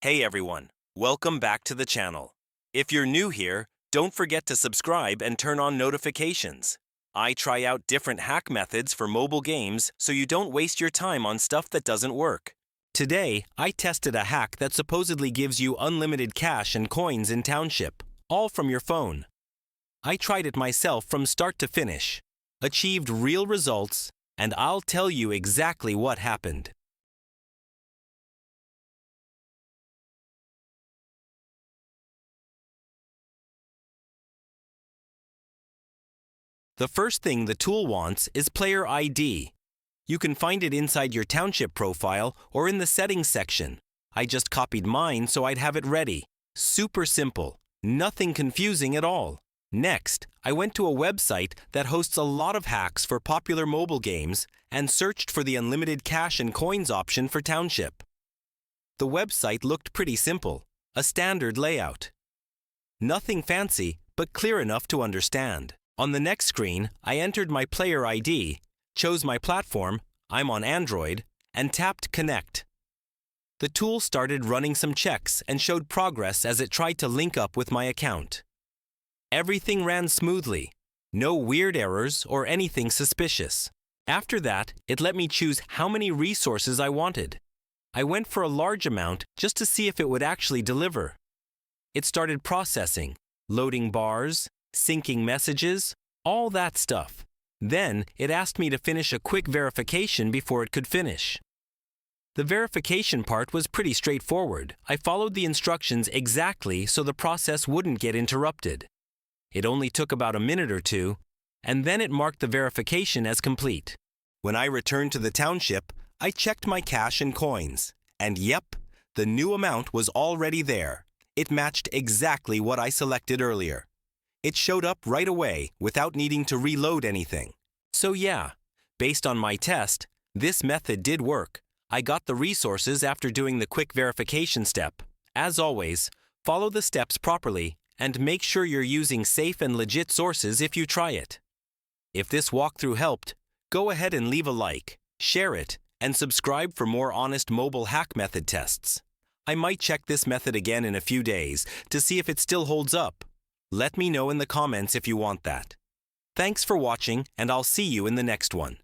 Hey everyone, welcome back to the channel. If you're new here, don't forget to subscribe and turn on notifications. I try out different hack methods for mobile games so you don't waste your time on stuff that doesn't work. Today, I tested a hack that supposedly gives you unlimited cash and coins in Township, all from your phone. I tried it myself from start to finish, achieved real results, and I'll tell you exactly what happened. The first thing the tool wants is player ID. You can find it inside your Township profile or in the settings section. I just copied mine so I'd have it ready. Super simple, nothing confusing at all. Next, I went to a website that hosts a lot of hacks for popular mobile games and searched for the unlimited cash and coins option for Township. The website looked pretty simple, a standard layout. Nothing fancy, but clear enough to understand. On the next screen, I entered my player ID, chose my platform, I'm on Android, and tapped Connect. The tool started running some checks and showed progress as it tried to link up with my account. Everything ran smoothly, no weird errors or anything suspicious. After that, it let me choose how many resources I wanted. I went for a large amount just to see if it would actually deliver. It started processing, loading bars, syncing messages, all that stuff. Then it asked me to finish a quick verification before it could finish. The verification part was pretty straightforward. I followed the instructions exactly so the process wouldn't get interrupted. It only took about a minute or two, and then it marked the verification as complete. When I returned to the Township, I checked my cash and coins, and yep, the new amount was already there. It matched exactly what I selected earlier. It showed up right away without needing to reload anything. So yeah, based on my test, this method did work. I got the resources after doing the quick verification step. As always, follow the steps properly and make sure you're using safe and legit sources if you try it. If this walkthrough helped, go ahead and leave a like, share it, and subscribe for more honest mobile hack method tests. I might check this method again in a few days to see if it still holds up. Let me know in the comments if you want that. Thanks for watching, and I'll see you in the next one.